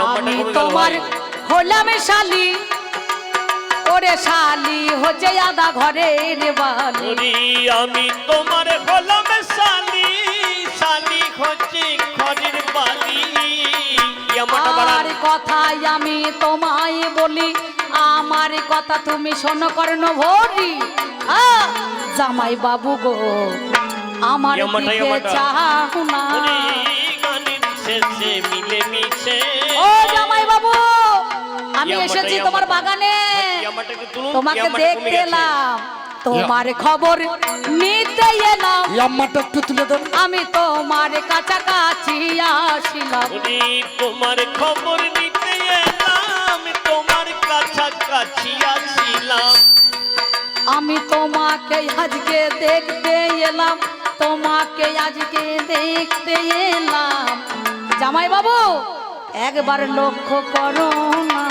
আমি তোমার হলাম শালি, ওরে শালি হচ্ছে আদা ঘরের বালি। আমি তোমার হলাম শালি, শালি হচ্ছে ঘরের বালি। আমার কথাই আমি তোমায় বলি, আমার কথা তুমি শোনো কর্ণ ভরি। জামাই বাবু গো আমার দিকে চাও না, ও জামাই বাবু আমি এসেছি তোমার বাগানে, তোমাকে দেখতে এলাম, তোমার খবর নিতে এলাম। একটু তুলে দেন, আমি তোমার কাছাকাছি আসিলাম, তোমার খবর নিতে এলাম, তোমার কাছাকাছি আসিলাম। আমি তোমাকে আজকে দেখতে এলাম, তোমাকে আজকে দেখতে এলাম। জামাই বাবু একবার লক্ষ্য করো না,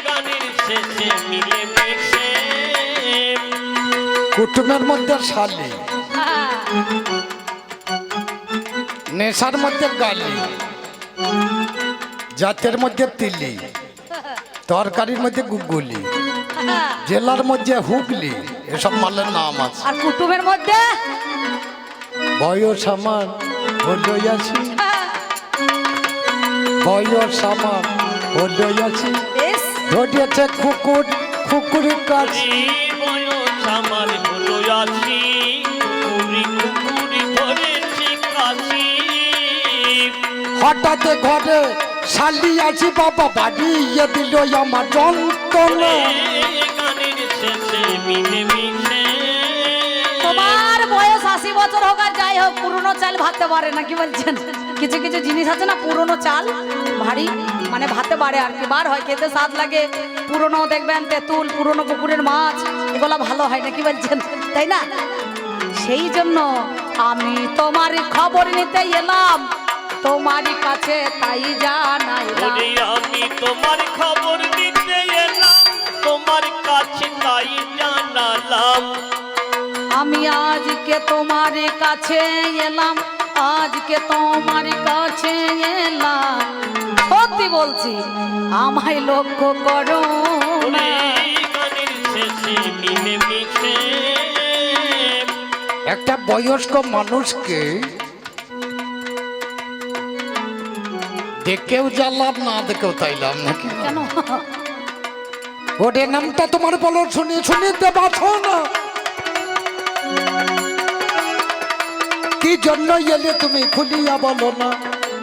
গানের শেষে মিলে মিশে কুটুমের মধ্যে শালি, নেশার মধ্যে গালি, জাতের মধ্যে তিলি, তরকারির মধ্যে গুগলি, জেলার মধ্যে হুগলি, এসব মালের নাম আছে। আর কুটুমের মধ্যে বয়স আমার হলো আছি, বয়স আমার হলো আছি, ধরেছে কুকুর কুকুরের কাছে। বয়স আমার হলো আছি, কুকুরি কুকুরি ধরেছে কাছি। হঠাৎ ঘরে শালি আছি, বাবা বাড়িয়ে দিল আমার যন্ত্রণা। গানের শেষে মিলে মিশে তোমার বয়স 80 বছর হোক আর যাই হোক, পুরনো চাল ভাতে পারে না, কি বলছেন? কিছু কিছু জিনিস আছে না পুরনো চাল ভারী মানে ভাতে পারে আর কি, বার হয় খেতে স্বাদ লাগে। পুরনো দেখবেন তেঁতুল, পুরনো পুকুরের মাছ, এগুলা ভালো হয় না, কি বলছেন? তাই না? সেই জন্য আমি তোমার খবর নিতে এলাম, তোমারই কাছে তাই জানাইলাম। আমি তোমার খবর নিতে এলাম, তোমার কাছে তাই জানালাম। আমি আজকে তোমার কাছে এলাম, আজকে তোমার কাছে এলাম, সত্যি বলছি আমায় লক্ষ্য করো না। গানের শেষে মিলে মিশে একটা বয়স্ক মানুষকে দেখেও জ্বালাম, না দেখেও তাইলাম নাকি? কেন? ওরে নামটা তোমার বলো, শুনি শুনি দেবাছো না, কি জন্য এলে তুমি খুলিয়া বলো না।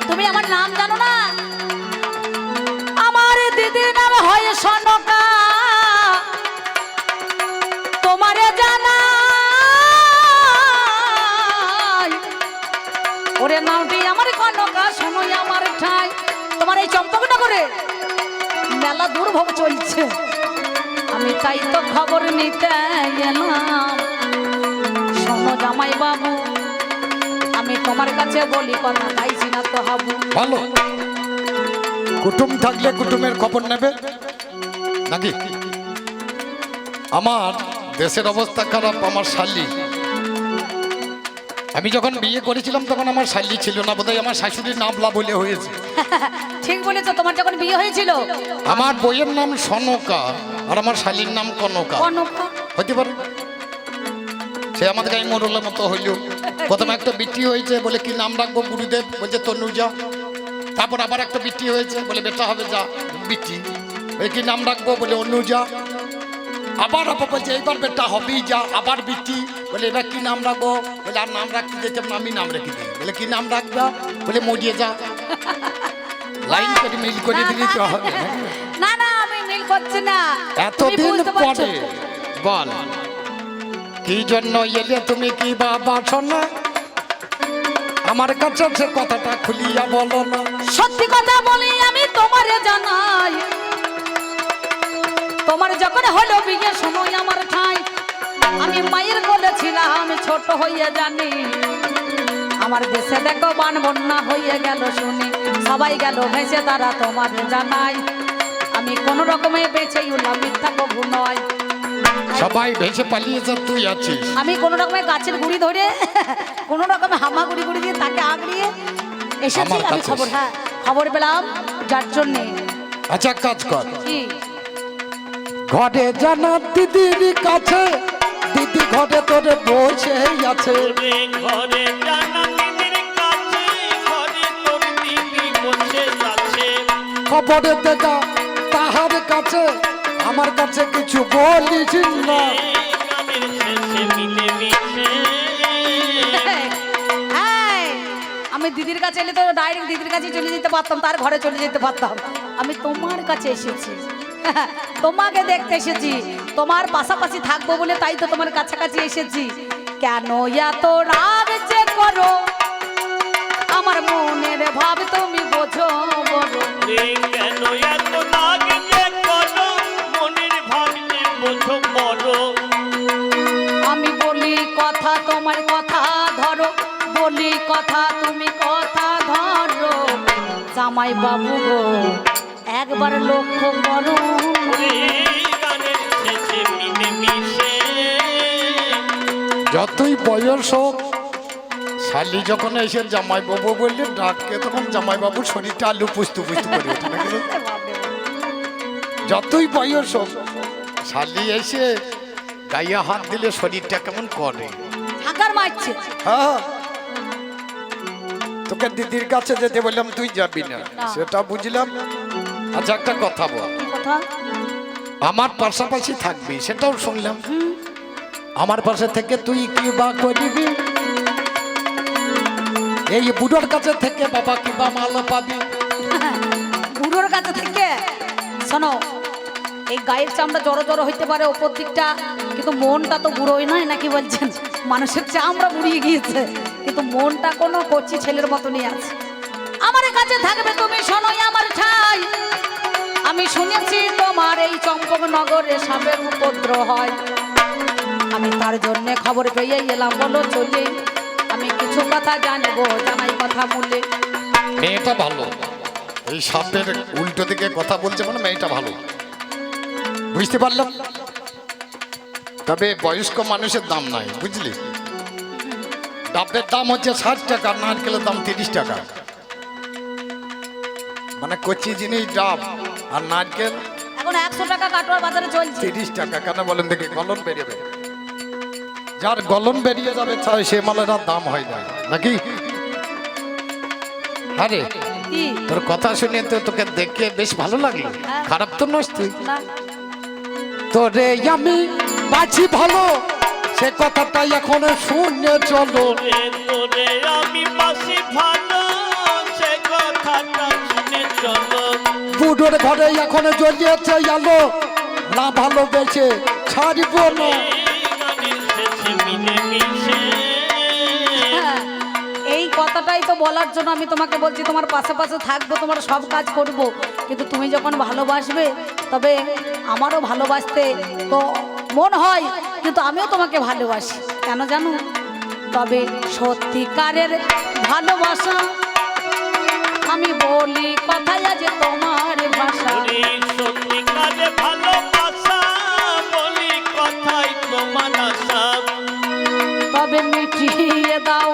তুমি আমার নাম জানো না? আমার দিদির নাম হয় সনকা, তোমারে জানা ওরে নামটি আমার কনকা, শোনোই আমার ঠাই। তোমার এই চম্পকনগরে মেলা দুর্ভোগ চলছে, আমি তাই তো খবর নিতে এলাম। শোনো জামাই বাবু আমি তোমার কাছে বলি কথা, গাইছি না তো হাবু। ভালো, কুটুম থাকলে কুটুমের খবর নেবে নাকি? আমার দেশের অবস্থা খারাপ, আমার শালি, আমি যখন বিয়ে করেছিলাম তখন আমার শালি ছিল না, বোধহয় আমার শাশুড়ির নামলা বলে হয়েছে। ঠিক বলেছো, তোমার যখন বিয়ে হয়েছিল আমার বইয়ের নাম সনকা আর আমার শালির নাম কনকা, কনকা হতে পারে। সে আমাদের গায়ে মোরলের মতো হইল। প্রথমে একটা বিটি হয়েছে, বলে কি নাম রাখবো গুরুদেব, বলছে তনুজা। তারপর আবার একটা বিটি হয়েছে, বলে বেটা হবে যা বিটি, ওই কি নাম রাখবো, বলে অনুজা। আবার আবার বলছে এইবার বেটা হবেই যা, আবার বিটি, বলে এবার কি নাম রাখবো, বলে আর নাম রাখতে দিতে আমি নাম রেখে দিই, বলে কি নাম রাখবা, বলে মরিয়ে যা। লাইন করে মিল করে দিলি তো হবে। না না আমি মিল করছি না, এতদিন পরে বল কি জন্য এলে তুমি, কি বাবা শোনা, আমার কাছে সে কথাটা খুলিয়া বলো না। সত্যি কথা বলি আমি তোমারে জানাই, তোমার যখন হলো বিয়ে শোনোই আমার ঠাই। আমি মায়ের বলেছিলাম ছোট হইয়া জানি, আমার দেশে দেখো বান বন্যা হইয়া গেল শুনি, সবাই গেল ভেসে তারা তোমারে জানাই। আমি কোন রকমে বেঁচে উঠলাম, মিথ্যা কবু নয়। সবাই ভেসে পালিয়েছে, তুই আছিস। আমি কোন রকমে গাছের গুড়ি ধরে কোন রকমে হামা গুড়ি গুড়ি দিয়ে তাকে আগড়িয়ে এসেছি। আমি খবর, হ্যাঁ খবর পেলাম যার জন্যে। আচ্ছা কাজ কর, কি ঘরে জানা দিদির কাছে, দিদি ঘরে তোরে বসে আছে, ওরে ঘরে জানা দিদির কাছে, ঘরে তোর দিদি বসে আছে। খবরে দেখা তাহার কাছে, আমার কাছে কিছু বলিস না। গানের শেষে মিলে মিশে এই, আমি দিদির কাছে এলে তো ডাইরেক্ট দিদির কাছে চলে যেতে পারতাম, তার ঘরে চলে যেতে পারতাম। আমি তোমার কাছে এসেছি, তোমাকে দেখতে এসেছি, তোমার পাশাপাশি থাকবো বলে তাই তো তোমার কাছাকাছি এসেছি। কেন এত রাগ যে করো, আমার মনের ভাব তুমি বোঝো বড়। রে কেন এত লাগে যে করো, মনের ভাব যে বোঝো বড়। আমি বলি কথা তোমার কথা ধরো, বলি কথা তুমি কথা ধরো। জামাই বাবু গো একবার লক্ষ্য করো। ওরে গানের শেষে মিলে মিশে যতই বয়স হোক, শালি যখন এসে জামাই বাবু বললে ডাককে, তখন জামাই বাবুর শরীরটা আলু পুস্তু পুস্তু করে ওঠে না গেলো? যতই বয়স হোক, শালি এসে গায়ে হাত দিলে শরীরটা কেমন করে। হাঁকার মারছে। হ্যাঁ, তোকে দিদির কাছে যেতে বললাম, তুই যাবি না, সেটা বুঝলাম। আচ্ছা একটা কথা বল, কি কথা? আমার পাশাপাশি থাকবি সেটাও শুনলাম। আমার পাশে থেকে তুই কি বা করবি? এই বুড়োর কাছে থেকে বাবা কি বা মাল পাবি? বুড়োর কাছে থেকে শোনো, এই গায়ের চামড়া জড়ো জড়ো হইতে পারে ওপর দিকটা, কিন্তু মনটা তো বুড়োই নয়, নাকি বলছেন? মানুষের চামড়া বুড়িয়ে গিয়েছে, কিন্তু মনটা কোনো কচি ছেলের মতনই আছে। আমার কাছে থাকবে তুমি, শোনোই আমার ঠাই। আমি শুনেছি তোমার এই চম্পকনগরে সাপের উপদ্রব হয়, আমি তার জন্য খবর পেয়ে এলাম, বলো চলে। আমি কিছু কথা জানবো, জানাই কথা বলে। মেয়েটা ভালো, এই সাপের উল্টো দিকে কথা বলছে মানে মেয়েটা ভালো, বুঝতে পারলাম। তবে বয়স্ক মানুষের দাম নাই, বুঝলি? ডাবের দাম হচ্ছে 60 টাকা, নারকেলের দাম 30 টাকা। মানে কচি জিনিস ডাব আর নারকেল এখন 100 টাকা কাটোয়ার বাজারে চলছে। 30 টাকা। কেন বলেন দেখি? গলন বেরিয়ে, যার গলন বেরিয়ে যাবে সে মালের আর দাম হয় না, নাকি? আরে কি তোর কথা শুনে তো তোকে দেখে বেশ ভালো লাগলো, হ্যাঁ। খারাপ তো নস তুই। না, তোরে আমি বাঁচি ভালো, সে কথাটা এখন শুনে চলো। তোরে তোরে আমি বাসি ভালো, সে কথাটা শুনে চলো। বুড়োর ঘরে এখন জ্বলিয়েছে আলো, না ভালোবেসে ছাড়ব না। গানের শেষে মিলে মিশে হ্যাঁ, এই কথাটাই তো বলার জন্য আমি তোমাকে বলছি, তোমার পাশে পাশে থাকবো, তোমার সব কাজ করব, কিন্তু তুমি যখন ভালোবাসবে, তবে আমারও ভালোবাসতে তো মন হয়, কিন্তু আমিও তোমাকে ভালোবাসি। কেন জানো? তবে সত্যিকারের ভালোবাসা, আমি বলি কথাই আজ তোমার ভাষা। ওরে সত্যিকারে ভালোবাসা, বলি কথাই তোমার আশা। তবে মিটিয়ে দাও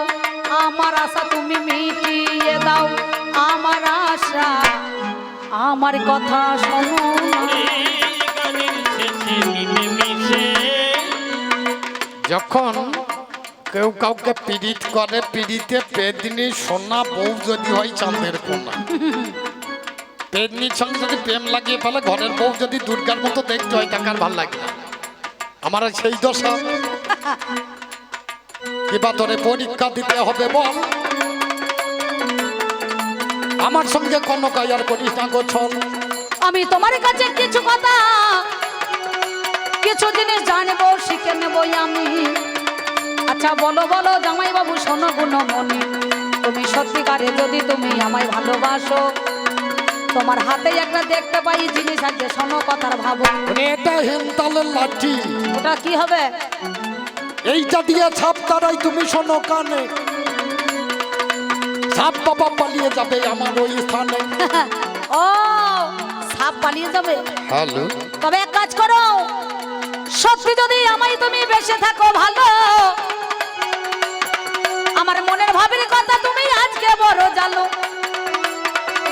আমার আশা, তুমি মিটিয়ে দাও আমার আশা, আমার কথা শোনো না। ওরে গানের শেষে মিলে মিশে যখন কেউ কাউকে পীড়িত করে, পীড়িতে পেদিনী সোনা বউ যদি হয় চাঁদের কোনা, পেদিনীর সঙ্গে যদি প্রেম লাগিয়ে ফেলে, ঘরের বউ যদি দুর্গার মতো দেখতে হয়, তাকে আর ভাল লাগে না। আমার আর সেই দশা। কিবা তোরে পরীক্ষা দিতে হবে বল, আমার সঙ্গে কোনো কাজ আর করিস না গো ছল। আমি তোমার কাছে কিছু কথা, কিছু জিনিস জানবো, শিখে নেবই আমি। আচ্ছা বলো বলো জামাই বাবু, শোনো গুণমণি, তুমি সত্যিকারে যদি তুমি আমায় ভালোবাসো, তোমার হাতে একটা দেখতে পাই জিনিস আছে, শোনো কথার ভাবো। এটা হেনতালের লাঠি, ওটা কি হবে? এইটা দিয়ে ছাপ তারাই তুমি শোনো কানে, সাপ বাবা পালিয়ে যাবে আমার ওই স্থানে। ও সাপ পালিয়ে যাবে? হ্যালো, তবে এক কাজ করো, সত্যি যদি আমায় তুমি বেঁচে থাকো ভালো, আমার মনের ভাবের কথা তুমি আজকে বড় জানো।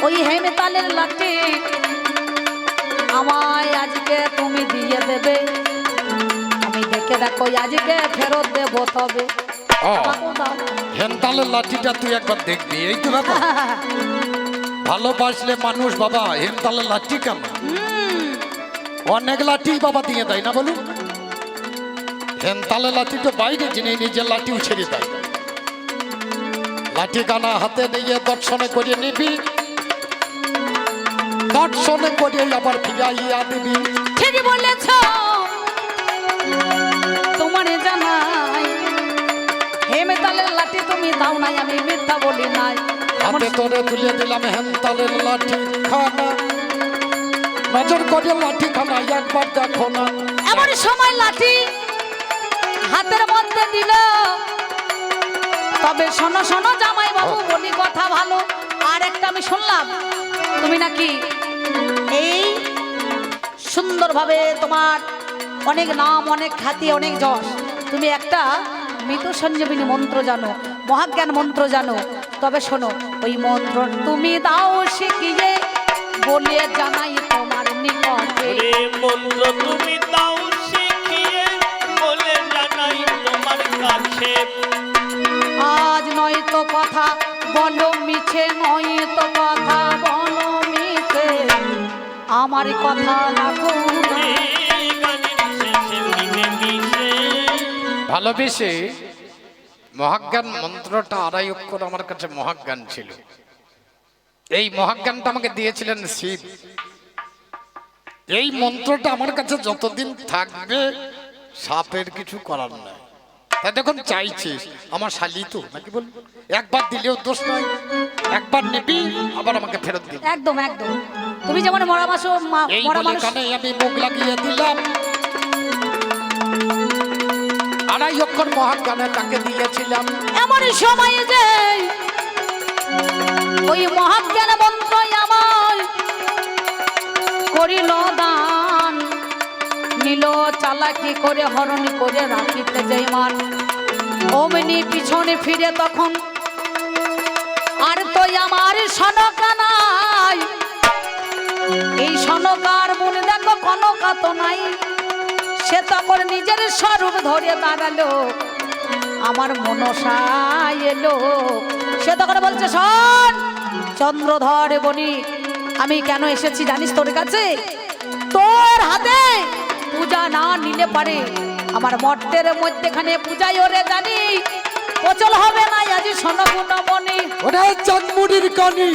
ওই হেমতালের লাঠি আমায় আজকে তুমি দিয়ে দেবে, আমি দেখে দেখো আজকে ফেরত দেবো তবে। ও আমাকেও দাও। হেমতালের লাঠিটা তুই একবার দেখবি, এই তো ব্যাপার। ভালোবাসলে মানুষ বাবা হেমতালের লাঠি কেন, অনেক লাঠি বাবা দিয়ে দেয় না বলুন। হেমতালের লাঠি তো বাইরে যিনি নিজের লাঠিও ছেড়ে দেয়। লাঠি কানা হাতে নিয়ে দর্শনে করে নিবি, দর্শনে করে আবার ফিরাইয়া দিবি। ঠিকই বলেছ, তোমার জানাই হেমতালের লাঠি তুমি দাও নাই, আমি মিথ্যা বলি নাই। হাতে তোরে তুলে দিলাম হেমতালের লাঠি খানা, নজর করে লাঠি খানা একবার দেখো না। এমন সময় লাঠি হাতের মধ্যে দিল, তবে শোনো শোনো জামাই বাবু বলি কথা ভালো। আর একটা আমি শুনলাম তুমি নাকি এই সুন্দরভাবে তোমার অনেক নাম, অনেক খ্যাতি, অনেক যশ, তুমি একটা মৃত সঞ্জীবিনী মন্ত্র জানো, মহাজ্ঞান মন্ত্র জানো। তবে শোনো, ওই মন্ত্র তুমি দাও শিখিয়ে বলে জানাই তোমার নিকটে। ওরে মন্ত্র তুমি দাও শিখিয়ে বলে জানাই তোমার কাছে। আজ নয় তো কথা বলো মিছে, নয় তো কথা বলো মিছে, আমার কথা রাখো না। এই গানের শেষে মিলে মিশে ভালোবেসে মহাজ্ঞান মন্ত্রটা 2.5 অক্ষর আমার কাছে মহাজ্ঞান ছিল। এই মহাজ্ঞানটা আমাকে দিয়েছিলেন শিব। এই মন্ত্রটা আমার কাছে যতদিন থাকবে সাপের কিছু করার নাই। তাই দেখুন চাইছিস আমার শালি তো নাকি বল, একবার দিলেও দোষ নয়, একবার নিবি আবার আমাকে ফেরত দিবি। একদম একদম, তুমি যেমন মরা মাস এই মরা বলে মানুষ। কানে আমি মুখ লাগিয়ে দিলাম, 2.5 অক্ষর মহাজ্ঞানে তাকে দিয়েছিলাম। এমন সময় যে ওই মহাজ্ঞান মন্ত্র আমার করিল দান, নিল চালাকি করে হরণ করে রাখিতে যাই মান। অমনি পিছনে ফিরে তখন আর তো আমার সনকা নাই, এই সনকার মনে দেখো কনকা তো নাই। সে তখন নিজের স্বরূপ ধরে দাঁড়ালো, আমার মনসা এলো। সে তখন বলছে শোন চন্দ্রধর বনি, আমি কেন এসেছি জানিস তোর কাছে? তোর হাতে পূজা না নিলে পারে আমার মর্তের মধ্যেখানে পূজায় ওরে জানি অচল হবে না। আজ সোনগুণ মনি ওরে চাঁদমুড়ির কানি,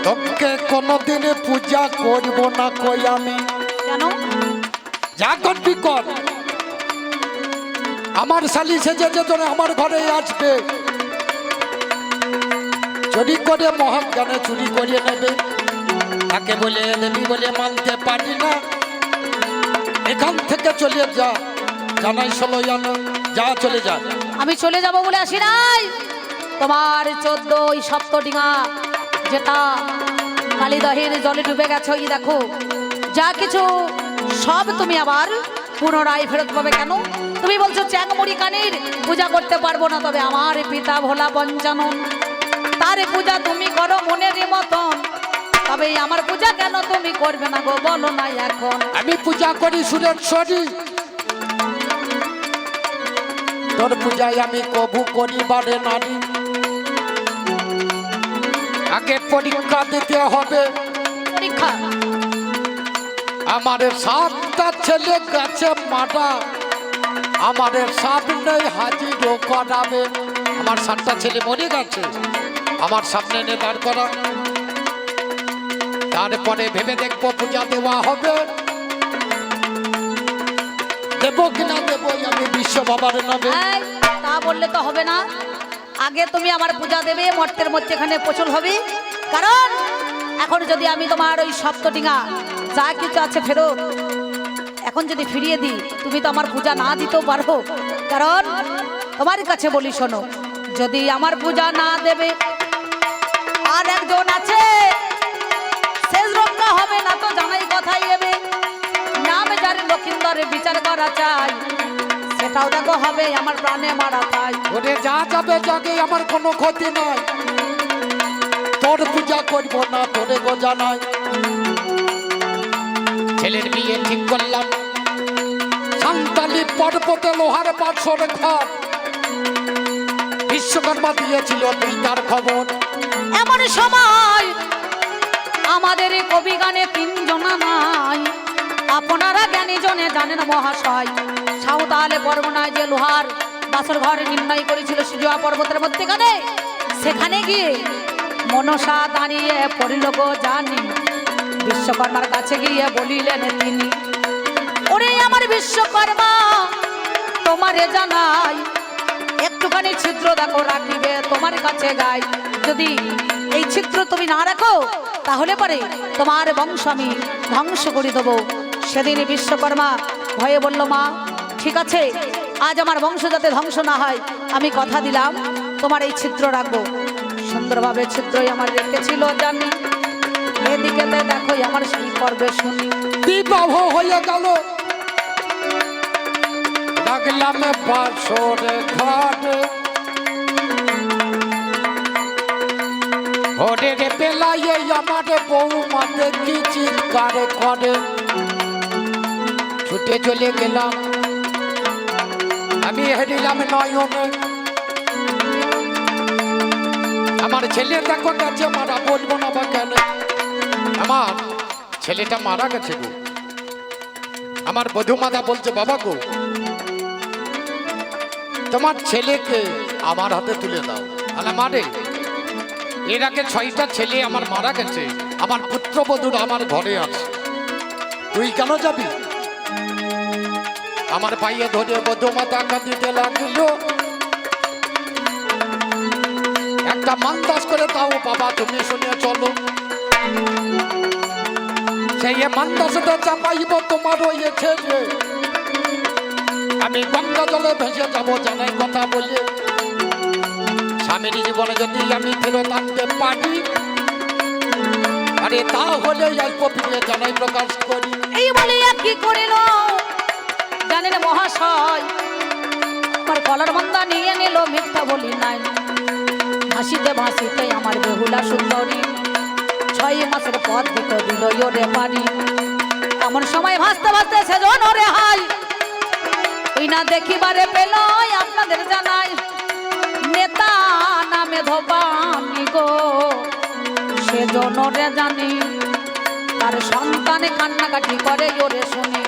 তোকে কোনদিনে পূজা করব না কই আমি। কেন? যা করবি কর, আমার শালি সেজে যে তোর আমার ঘরে আসবে, চুরি করে মহাজ্ঞানে চুরি করিয়ে নেবে, তাকে বলে দেবী বলে মানতে পারি না, এখান থেকে চলে যা। জানাই ষোলো জানো, যা চলে যা। আমি চলে যাব বলে আসি নাই, তোমার 14 সপ্তডিঙা যেটা কালীদহের জলে ডুবে গেছে, ওই দেখো যা কিছু সব তুমি আবার পুনরায় ফেরত পাবে। কেন? তুমি বলছো চ্যাংমুড়ি কানির পূজা করতে পারবো না, তবে আমার পিতা ভোলা পঞ্চানন তার পূজা তুমি করো মনের মতন, তবে আমার পূজা কেন তুমি করবে না গো বলো না এখন? আমি পূজা করি সুরেশ্বরী, তোর পূজায় আমি কবু করিবারে নারী। আগে পরীক্ষা দিতে হবে, পরীক্ষা আমার 7টা ছেলে গাছে মারা, আমার সামনে হাজিরও করাবে। আমার 7টা ছেলে মরে গেছে, আমার সামনে এনে দাঁড় করা, তারপরে ভেবে দেখবো পূজা দেওয়া হবে। দেবো কিনা দেবো আমি বিশ্ব বাবার নামে। এই, তা বললে তো হবে না, আগে তুমি আমার পূজা দেবে, মর্তের মধ্যেখানে প্রচল হবে। কারণ এখন যদি আমি তোমার ওই সপ্তডিঙা যা কিছু আছে ফেরত এখন যদি ফিরিয়ে দিই, তুমি তো আমার পূজা না দিতেও পারো। কারণ তোমার কাছে বলি শোনো, যদি আমার পূজা না দেবে আর একজন আছে শেষ রক্ষা হবে না, তো জানাই কথাই এবে নাম যার লক্ষিন্দরে বিচার করা চাই, সেটাও দেখো হবে আমার প্রাণে মারা তাই। ওরে যা যাবে জাগে, আমার কোনো ক্ষতি নাই। তোর পূজা করব না তোরে গো জানাই। ছেলের বিয়ে ঠিক করলাম সান্তালি পর্বতে লোহার বাসর ঘর। বিশ্বকর্মা দিয়েছিল দুইটার খবর। এমন সময় আমাদের এই কবি গানে তিনজনা নাই, আপনারা জ্ঞানী জনে জানেন মহাশয়। সাঁওতালে বরগুনায় যে লোহার বাসর ঘর নির্ণয় করেছিল সুজোয়া পর্বতের মধ্যেখানে, সেখানে গিয়ে মনসা দাঁড়িয়ে পড়িল গো জানি। বিশ্বকর্মার কাছে গিয়ে বলিলেন তিনি, ওরে আমার বিশ্বকর্মা তোমারে জানাই, একটুখানি ছিদ্র দেখো রাখিবে তোমার কাছে গাই। যদি এই ছিদ্র তুমি না রাখো তাহলে পরে তোমার বংশ আমি ধ্বংস করে দেবো। সেদিন বিশ্বকর্মা ভয়ে বলল, মা ঠিক আছে, আজ আমার বংশ যাতে ধ্বংস না হয় আমি কথা দিলাম তোমার এই ছিদ্র রাখবো। সুন্দরভাবে ছিদ্রই আমার রেখেছিল জানি। এদিকে দেখো আমার কি করবে শুনি। বিবাহ হয়ে গেল লাগলাম বাসর ঘাট। ঘরে রে বেলায় আমার বৌমা দেখি চিৎকার করে। ছুটে চলে গেলাম আমি, হেরিলাম নয়নে। আমার ছেলে দেখো গেছে মারা, বলবো না বা কেন। আমার ছেলেটা মারা গেছে গো। আমার বধূমাতা বলছে, বাবা গো তোমার ছেলেকে আমার হাতে তুলে দাও। আলা মারে, এর আগে 6টা ছেলে আমার মারা গেছে, আমার পুত্রবধূর আমার ঘরে আছে, তুই কেন যাবি? আমার পাইয়ে ধরে বধূমাতা কাঁদিতে লাগলো। একটা মান্দাস করে দাও বাবা, তুমি শুনে চলো। সেই মান্দাসটা চাপাইব তোমার হয়েছে যে আমি গঙ্গা জলে ভেসে যাবো জানাই কথা বলে। স্বামীর জীবনে যদি আমি ফেরত আনতে পারি, আরে তাহলে অল্প ফিরে জানাই প্রকাশ করি। এই বলে কি করিল জানেন মহাশয়, আমার কলার বন্ধা নিয়ে নিল, মিথ্যা বলি নাই। ভাসিতে ভাসিতে আমার বেহুলা সুন্দরী 6 মাসের পর দিতে দিল ওরে পানি। এমন সময় ভাসতে ভাসতে সেজন ওরে হাই ওই না দেখিবারে পেল আপনাদের জানাই। নেতা নামে ধোপানি গো সেজন রে জানি, তার সন্তানে কান্নাকাটি করে ওরে শুনি।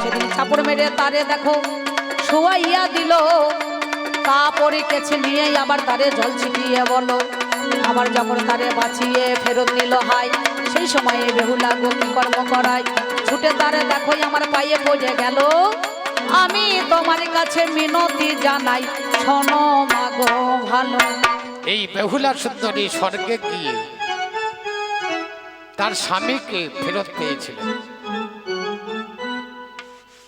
সেদিন চাপড় মেরে তারে দেখো শুয়াইয়া দিল, কাপড়ে কেছে নিয়ে আবার তারে জল ছিটিয়ে বলো। আবার যখন তারে বাঁচিয়ে ফেরত নিল হাই, সেই সময়ে বেহুলা গো কি কর্ম করাই। ছুটে তারে দেখো আমার পায়ে পড়ে গেল, আমি তোমার কাছে মিনতি জানাই, শোনো মাগো ভালো। এই বেহুলা সুন্দরী স্বর্গে গিয়ে তার স্বামীকে ফেরত পেয়েছিলেন।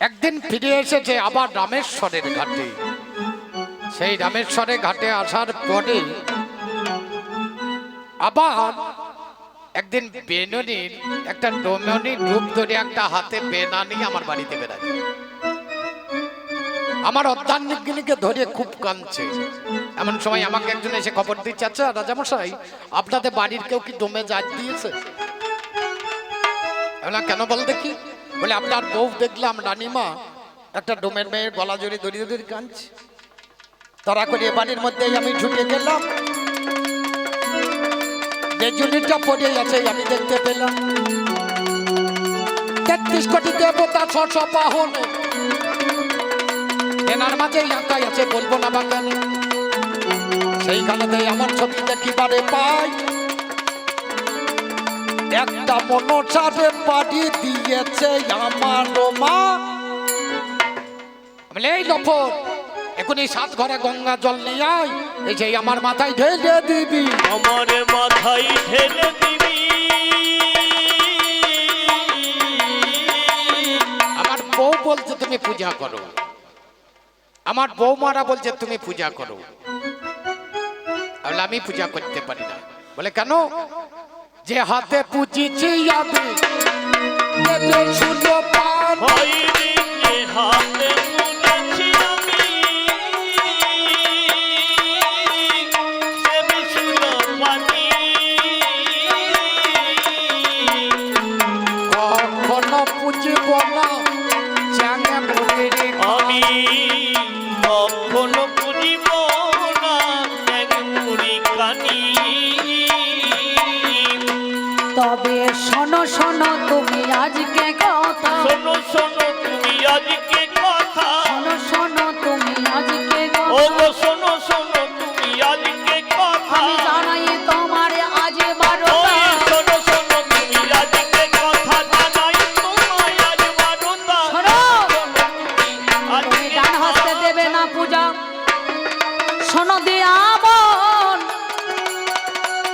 একদিন ফিরে এসেছে আবার রামেশ্বরের ঘাটে। সেই রামেশ্বরের ঘাটে আসার পরে আবার একদিন বেননির একটা ডোমনির রূপ ধরে একটা হাতে বেনা নিয়ে আমার বাড়িতে বেড়ায়। আমার অর্ধাঙ্গিনীকে ধরে খুব কাঁদছে। এমন সময় আমাকে একজন এসে খবর দিচ্ছে, আচ্ছা রাজামশাই আপনাদের বাড়ির কেউ কি ডোমে জাত দিয়েছে? কেন বল দেখি? বলে আপনার বউ দেখলাম রানীমা একটা ডোমের মেয়ের গলা জড়ি দড়িয়ে দড়ি কাঁদছে। তারা করে বাড়ির মধ্যেই আমি ঢুকে গেলাম, বেজুনিটা পড়ে আছে আমি দেখতে পেলাম। 33 কোটি দেবতা 600 বাহন এনার মাঝেই আঁকাই আছে, বলবো না বা কেন। সেইখানে আমার ছবি দেখিবারে পাই, একটা মনসারে বাড়ি দিয়েছে আমার মা। এই লফর এখনই 7 ঘরে গঙ্গা জল নিয়ে আয়, এই যে আমার মাথায় ঢেলে দিবি, আমার মাথায় ঢেলে দিবি। আমার বউ বলছে তুমি পূজা করো, আমার বৌমারা বলছে তুমি পূজা করো। আমি পূজা করতে পারি না। বলে কেন? যে হাতে পুজিছি আমি শুনো পান, যে হাতে পুজিছি আমি সে শুনো পানি। তবে শোনো শোনো তুমি আজকে কথা, শোনো শোনো তুমি আজকে কথা, শোনো শোনো তুমি আজকে ও কথা, গো শোনো শোনো তুমি আজকে কথা, আমি জানাই তোমার আজ ওই 12টা। শোনো শোনো তুমি আজকে কথা, জানাই তোমায় আজ 12টা। শোনো, আজকে তুমি ডান হস্তে দেবে না পূজা, শোনো দিয়া মন,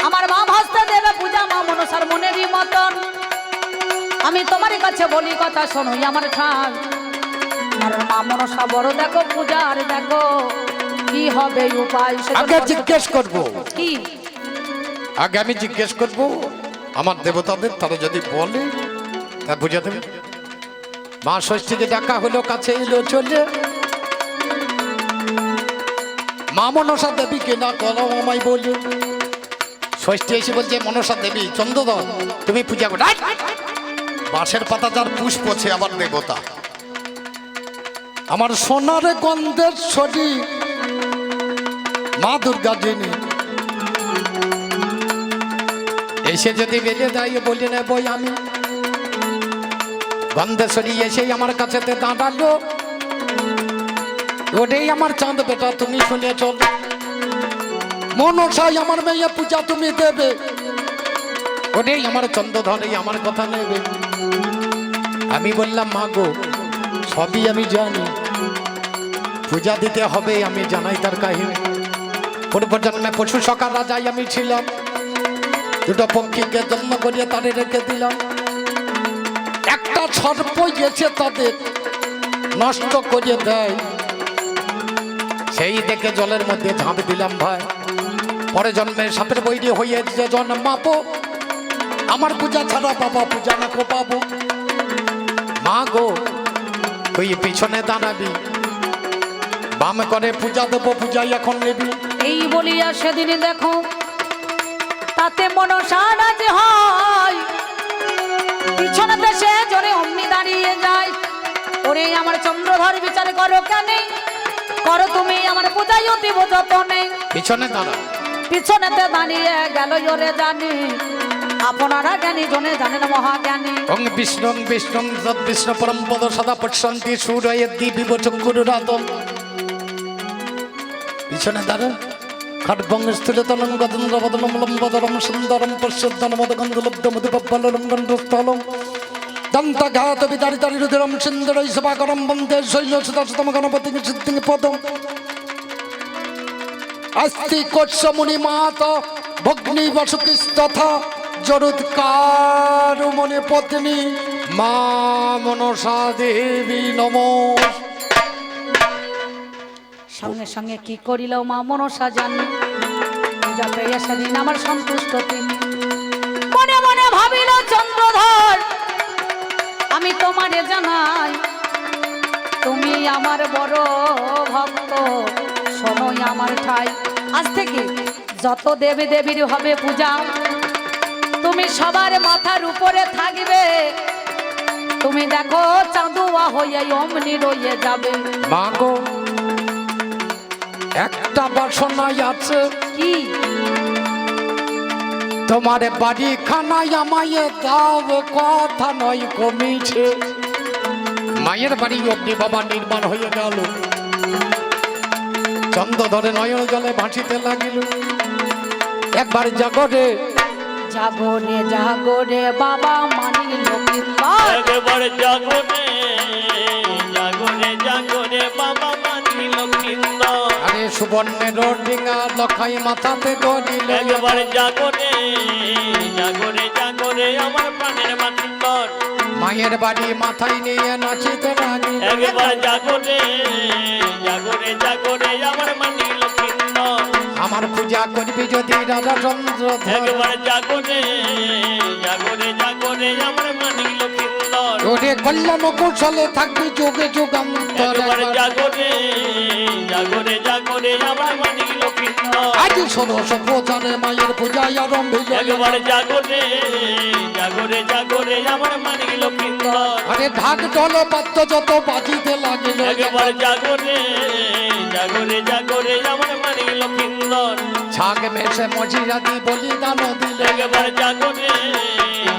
আমার বাম হস্তে দেবে পূজা, মা মনসার মনেরই মতন। আমি তোমার কাছে বলি কথা, শোনো আমার ঠাক, আর মা মনসা বড় দেখো পূজার দেখো কি হবে উপায় সেটা আগে বলো। জিজ্ঞেস করব, কি আগে আমি জিজ্ঞেস করব আমার দেবতাদের, তারা যদি বলে তা বুঝে দেবে। মা ষষ্ঠীকে ডাকা হলো, কাছে এলো চলে, মা মনসা দেবীকে না কলো আমায় বলে। ষষ্ঠী এসে বলছে মনসা দেবী চন্দ্রধর তুমি পূজা করো। বাঁশের পাতা যার পুষ্প আছে আবার দেবতা, আমার সোনার গন্ধের শরীর মা দুর্গা যিনি এসে যদি বেঁধে দেয় বলে নেব আমি। গন্ধেশ্বরী এসেই আমার কাছেতে দাঁড়ালো, ওটাই আমার চাঁদ বেটা তুমি শুনে চলো, মনসাই আমার মেয়ে পূজা তুমি দেবে, ওটাই আমার চন্দ্রধরেই আমার কথা নেবে। আমি বললাম মা গো সবই আমি জানি, পূজা দিতে হবে আমি জানাই তার কাহিনী। পূর্বজন্মে পশু সকার রাজাই আমি ছিলাম, দুটো পক্ষীকে জন্ম করিয়ে তারে রেখে দিলাম, একটা সর্প গেছে তাদের নষ্ট করে দেয়, সেই দেখে জলের মধ্যে ঝাঁপ দিলাম ভাই। পরে জন্মে সাপের বৈরি হয়ে যে জন্মাবো, আমার পূজা ছাড়া বাবা পূজা না কো পাবো। মা গো তুই পিছনে দাঁড়াবি, বাম করে পূজা দেবো, পূজাই এখন নেবি। এই বলিয়া সেদিন দেখো তাতে মনসা রাজি হয়, পিছনে দেশে জোরে অমনি দাঁড়িয়ে যায়। ওরে আমার চন্দ্রধর বিচার করো কেন, করো তুমি আমার পূজায় অতি যতনে। পিছনে দাঁড়া, পিছনেতে দাঁড়িয়ে গেল ওরে জানি, আপনারা জ্ঞানী জনে জানেন মহাজ্ঞানী। ওং বিষ্ণু বিষ্ণু তদ বিষ্ণু পরম পদ সদা পশ্যন্তি সূরয়ে দিবিব চক্ষুরাতম। পিছনে দাঁড়া, খড়্বং স্থিরতনং গদন্দ্র বদনম লম্বদরম সুন্দরম পশ্যদ্দনমদ গন্ধলব্ধ মধুপব্বলম গন্ধস্থলম দন্তঘাত বিদারিতারি রুধিরম সুন্দরৈ সভাকরম বন্দে শৈলসুতম গণপতি সিদ্ধিং পদম। अस्ति कोत्स मुनि मात भग्नि वसुकिस्तथा जरुत्कार मुनि पत्नी मा मनसा देवी नमो। সঙ্গে সঙ্গে কি করিল মা মনসা জানি, যাতে সেদিন আমার সন্তুষ্ট তিনি। মনে মনে ভাবিল চন্দ্রধর আমি তোমারে জানাই, তুমি আমার বড় ভক্ত, শোনোই আমার ঠাই। আজ থেকে যত দেবী দেবীর হবে পূজা, তুমি সবার মাথার উপরে থাকবে, তুমি দেখো চাঁদুয়া হয়ে অমনি রয়ে যাবে। মাগো একটা বাসনাই আছে, কি তোমার বাড়ি খানায় আমায় দাও, কথা নয় কমিছে। মায়ের বাড়ি অগ্নি বাবা নির্মাণ হয়ে গেল, চন্দ্রধরে নয়ন জলে ভাসিতে লাগিল। একবার জাগরে জাগরে জাগরে বাবা মানিল কৃপার, একবার জাগরে জাগরে জাগরে বাবা মানিল কিন্দর। আরে সুবর্ণের ডিঙা লখাই মাথাতে ধরিল। একবার জাগরে জাগরে জাগরে আমার প্রাণের মাতিন্দর। মায়ের বাড়ি মাথায় নিয়ে নাচিতে লাগিল। একবার জাগরে জাগরে জাগরে আমার মানিল কিন্দর। আমার পূজা করবি যদি রাজা চন্দ্রধর। একবার জাগরে জাগরে জাগরে আমার মানিল কিন্দর। ওরে কল্যাণ কৌশলে থাকবি যুগে যুগান্তর। একবার জাগরে জাগরে জাগরে আমার মানিল কিন্দর। আজ ষোড়শ প্রচারে মায়ের পূজায় আরম্ভিল। একবার জাগরে জাগরে জাগরে আমার মানিল কিন্দর। আরে ঢাক ঢোল বাদ্য যত বাজিতে লাগিল। একবার জাগরে জাগরে জাগরে আমার মানিল কিন্দর। ছাগ মেশে মজিরাদি বলিদান দিলে একবার জাগরে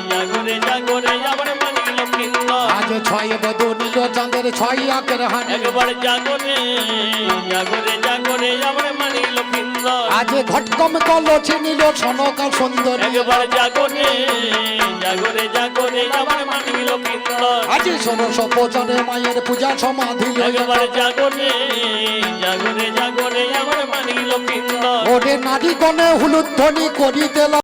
জাগরে জাগরে আমার মানিল কিন্দর আজ ছয় বধু নিল চাঁদের ছয় আকের হানি একবার জাগরে জাগরে জাগরে আমার মানিল কিন্দর আজ ঘটকম কলছি নিল সনকা সুন্দরী একবার জাগরে জাগরে জাগরে আমার মানিল কিন্দর আজ ষোড়শ পূজারে মায়ের পূজা সমাধি একবার জাগরে জাগরে জাগরে আমার মানিল কিন্দর ওরে নারী গণে হলুদ ধ্বনি করিতে